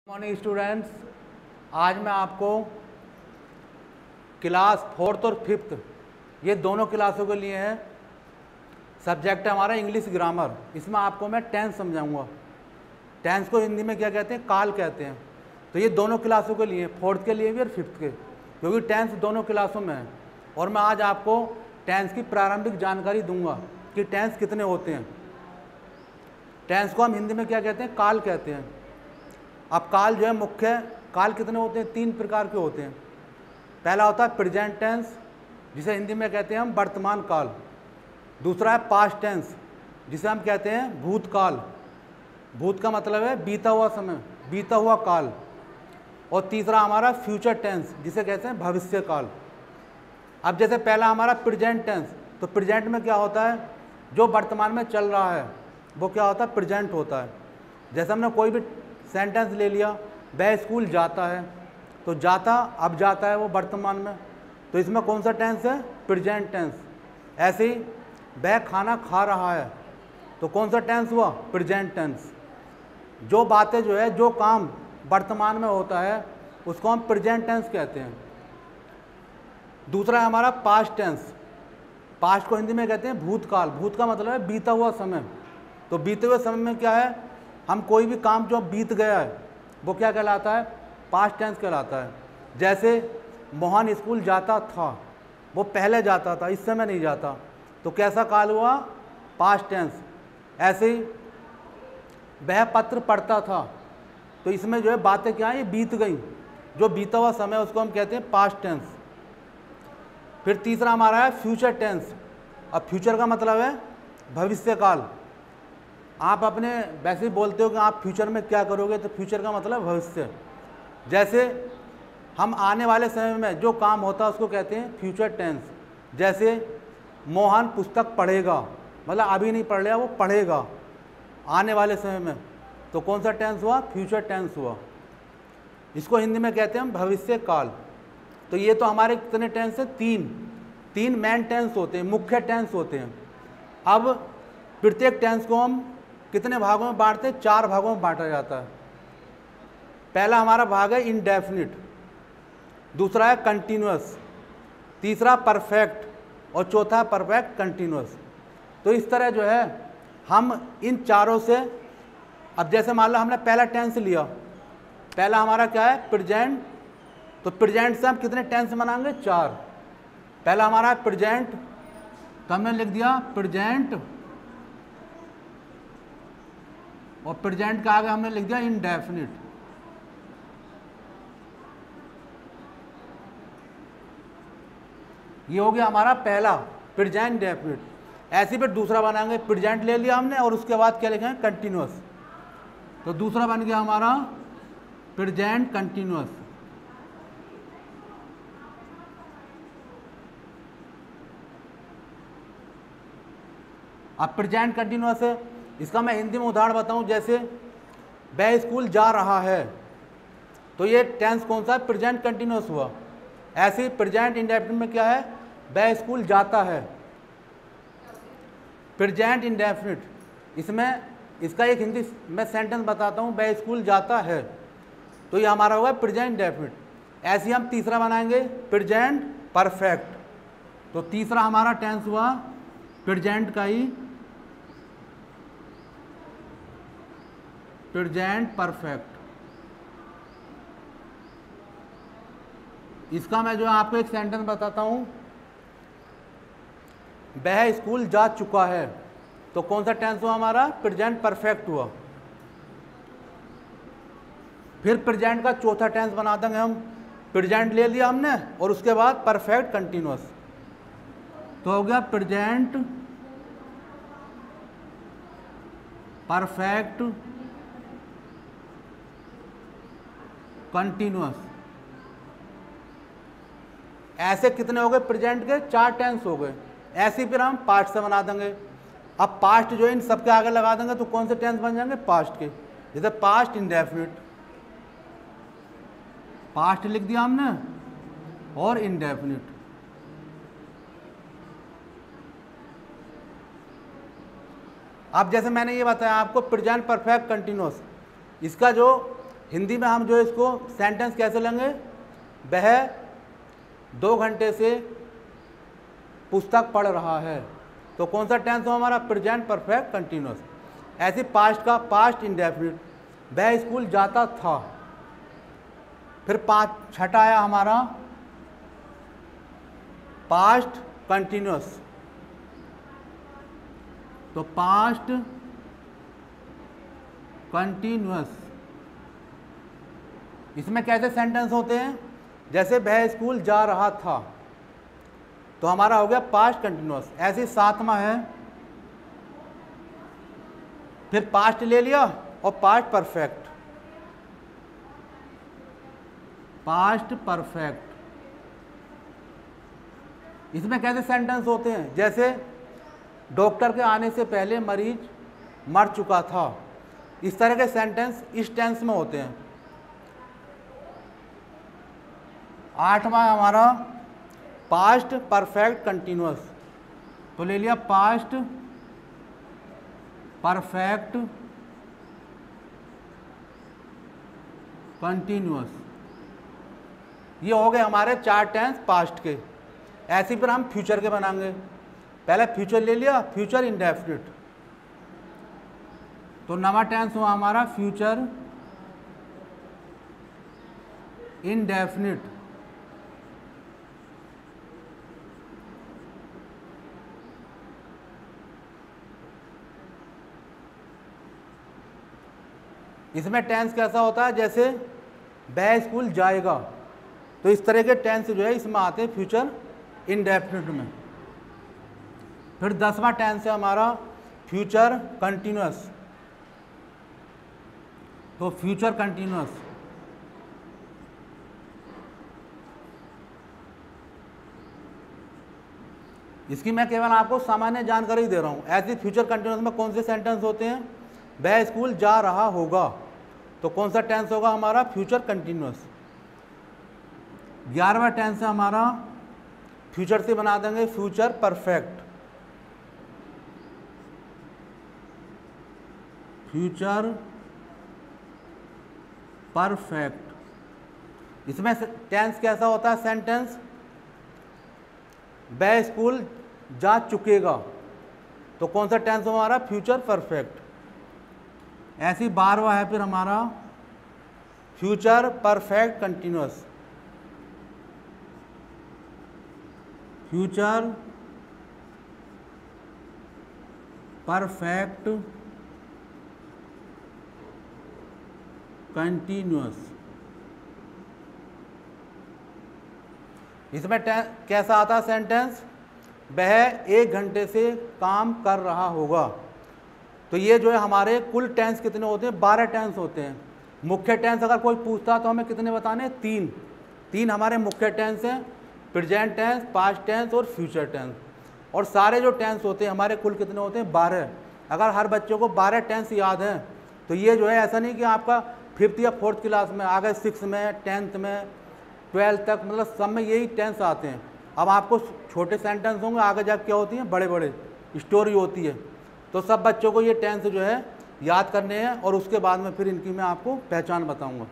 Morning students, आज मैं आपको क्लास 4th और 5th ये दोनों क्लासों के लिए है। सब्जेक्ट है हमारा इंग्लिश ग्रामर। इसमें आपको मैं टेंस समझाऊंगा। टेंस को हिंदी में क्या कहते हैं? काल कहते हैं। तो ये दोनों क्लासों के लिए, 4th के लिए भी और 5th के, क्योंकि टेंस दोनों क्लासों में है। और मैं आज आपको टेंस की प्रारंभिक जानकारी दूंगा कि टेंस कितने होते हैं। टेंस को हम हिंदी में क्या कहते हैं? काल कहते हैं। अब काल जो है, मुख्य काल कितने होते हैं? 3 प्रकार के होते हैं। पहला होता है प्रेजेंट टेंस, जिसे हिंदी में कहते हैं हम वर्तमान काल। दूसरा है पास्ट टेंस, जिसे हम कहते हैं भूतकाल। भूत का मतलब है बीता हुआ समय, बीता हुआ काल। और तीसरा हमारा फ्यूचर टेंस, जिसे कहते हैं भविष्य काल। अब जैसे पहला हमारा प्रेजेंट टेंस, तो प्रेजेंट में क्या होता है? जो वर्तमान में चल रहा है वो क्या होता है? प्रेजेंट होता है। जैसे हमने कोई भी सेंटेंस ले लिया, वह स्कूल जाता है, तो जाता अब जाता है वो वर्तमान में, तो इसमें कौन सा टेंस है? Present tense. ऐसे ही वह खाना खा रहा है, तो कौन सा टेंस हुआ? Present tense. जो बातें जो है, जो काम वर्तमान में होता है उसको हम प्रेजेंट टेंस कहते हैं। दूसरा है हमारा पास्ट टेंस। पास्ट को हिंदी में कहते हैं भूतकाल। भूत का मतलब है बीता हुआ समय। तो बीते हुए समय में क्या है? हम कोई भी काम जो बीत गया है वो क्या कहलाता है? पास्ट टेंस कहलाता है। जैसे मोहन स्कूल जाता था, वो पहले जाता था, इस समय नहीं जाता, तो कैसा काल हुआ? Past tense. ऐसे ही वह पत्र पढ़ता था, तो इसमें जो है बातें क्या है? ये बीत गई। जो बीता हुआ समय उसको हम कहते हैं पास्ट टेंस। फिर तीसरा हमारा है फ्यूचर टेंस। अब फ्यूचर का मतलब है भविष्य काल। आप अपने वैसे ही बोलते हो कि आप फ्यूचर में क्या करोगे, तो फ्यूचर का मतलब भविष्य। जैसे हम आने वाले समय में जो काम होता है उसको कहते हैं फ्यूचर टेंस। जैसे मोहन पुस्तक पढ़ेगा, मतलब अभी नहीं पढ़ लिया, वो पढ़ेगा आने वाले समय में, तो कौन सा टेंस हुआ? फ्यूचर टेंस हुआ। इसको हिंदी में कहते हैं हम भविष्य काल। तो ये तो हमारे कितने टेंस हैं? 3 मेन टेंस होते हैं, मुख्य टेंस होते हैं। अब प्रत्येक टेंस को हम कितने भागों में बांटते हैं? 4 भागों में बांटा जाता है। पहला हमारा भाग है इंडेफिनिट, दूसरा है कंटिन्यूअस, तीसरा परफेक्ट और चौथा है परफेक्ट कंटिन्यूअस। तो इस तरह जो है हम इन चारों से, अब जैसे मान लो हमने पहला टेंस लिया, पहला हमारा क्या है? प्रेजेंट। तो प्रेजेंट से हम कितने टेंस बनाएंगे? 4। पहला हमारा है प्रेजेंट, तो हमने लिख दिया प्रेजेंट, और प्रेजेंट का आगे हमने लिख दिया इंडेफिनिट। ये हो गया हमारा पहला प्रेजेंट इंडेफिनिट। ऐसे फिर दूसरा बनाएंगे, प्रेजेंट ले लिया हमने और उसके बाद क्या लिखेंगे? कंटिन्यूअस। तो दूसरा बन गया हमारा प्रेजेंट कंटिन्यूअस। अब प्रेजेंट कंटिन्यूअस है, इसका मैं हिंदी में उदाहरण बताऊं। जैसे वह स्कूल जा रहा है, तो ये टेंस कौन सा है? प्रेजेंट कंटिन्यूअस हुआ। ऐसे ही प्रेजेंट इंडेफिनिट में क्या है? वह स्कूल जाता है। प्रेजेंट इंडेफिनिट, इसमें इसका एक हिंदी मैं सेंटेंस बताता हूँ, वह स्कूल जाता है, तो ये हमारा हुआ प्रेजेंट इंडेफिनिट। ऐसे ही हम तीसरा बनाएंगे प्रेजेंट परफेक्ट। तो तीसरा हमारा टेंस हुआ प्रेजेंट का ही प्रेजेंट परफेक्ट। इसका मैं जो है आपको एक सेंटेंस बताता हूं, वह स्कूल जा चुका है, तो कौन सा टेंस हुआ हमारा? प्रेजेंट परफेक्ट हुआ। फिर प्रेजेंट का चौथा टेंस बना देंगे हम, प्रेजेंट ले लिया हमने और उसके बाद परफेक्ट कंटिन्यूअस, तो हो गया प्रेजेंट परफेक्ट कंटिन्यूअस। ऐसे कितने हो गए? प्रेजेंट के 4 टेंस हो गए। ऐसे फिर हम पास्ट से बना देंगे। अब पास्ट जो इन सबके आगे लगा देंगे तो कौन से टेंस बन जाएंगे? पास्ट के। जैसे पास्ट इंडेफिनिट, पास्ट लिख दिया हमने, और इंडेफिनिट। अब जैसे मैंने ये बताया आपको प्रेजेंट परफेक्ट कंटिन्यूअस, इसका जो हिंदी में हम जो इसको सेंटेंस कैसे लेंगे, वह 2 घंटे से पुस्तक पढ़ रहा है। तो कौन सा टेंस हो हमारा, प्रेजेंट परफेक्ट कंटिन्यूअस। ऐसे पास्ट का पास्ट इंडेफिनिट, वह स्कूल जाता था। फिर छठा आया हमारा पास्ट कंटिन्यूअस। तो पास्ट कंटिन्यूअस, इसमें कैसे सेंटेंस होते हैं, जैसे वह स्कूल जा रहा था, तो हमारा हो गया पास्ट कंटिन्यूअस। ऐसे 7वां है, फिर पास्ट ले लिया और पास्ट परफेक्ट, पास्ट परफेक्ट। इसमें कैसे सेंटेंस होते हैं, जैसे डॉक्टर के आने से पहले मरीज मर चुका था। इस तरह के सेंटेंस इस टेंस में होते हैं। 8वां हमारा पास्ट परफेक्ट कंटिन्यूअस, तो ले लिया पास्ट परफेक्ट कंटिन्यूअस। ये हो गए हमारे 4 टेंस पास्ट के। ऐसे फिर हम फ्यूचर के बनाएंगे। पहले फ्यूचर ले लिया, फ्यूचर इंडेफिनिट, तो नवा टेंस हुआ हमारा फ्यूचर इंडेफिनिट। इसमें टेंस कैसा होता है, जैसे वह स्कूल जाएगा, तो इस तरह के टेंस जो है इसमें आते हैं फ्यूचर इंडेफिनिट में। फिर 10वां टेंस है हमारा फ्यूचर कंटिन्यूअस, तो फ्यूचर कंटिन्यूअस। इसकी मैं केवल आपको सामान्य जानकारी दे रहा हूं। ऐसे फ्यूचर कंटिन्यूअस में कौन से सेंटेंस होते हैं, वह स्कूल जा रहा होगा, तो कौन सा टेंस होगा हमारा, फ्यूचर कंटिन्यूअस। 11वां टेंस है हमारा, फ्यूचर से बना देंगे फ्यूचर परफेक्ट, फ्यूचर परफेक्ट। इसमें टेंस कैसा होता है सेंटेंस, वह स्कूल जा चुकेगा, तो कौन सा टेंस हो हमारा, फ्यूचर परफेक्ट। ऐसी 12वां है फिर हमारा future perfect continuous, future perfect continuous. इसमें कैसा आता है सेंटेंस, वह 1 घंटे से काम कर रहा होगा। तो ये जो है हमारे कुल टेंस कितने होते हैं, 12 टेंस होते हैं। मुख्य टेंस अगर कोई पूछता तो हमें कितने बताने, 3 हमारे मुख्य टेंस हैं, प्रेजेंट टेंस, पास्ट टेंस और फ्यूचर टेंस। और सारे जो टेंस होते हैं हमारे कुल कितने होते हैं, 12। अगर हर बच्चों को 12 टेंस याद हैं तो ये जो है ऐसा नहीं कि आपका 5th या 4th क्लास में, आगे 6th में, 10th में, 12th तक, मतलब सब में यही टेंस आते हैं। अब आपको छोटे सेंटेंस होंगे, आगे जाकर क्या होती हैं, बड़े बड़े स्टोरी होती है। तो सब बच्चों को ये टेंस जो है याद करने हैं, और उसके बाद में फिर इनकी मैं आपको पहचान बताऊंगा।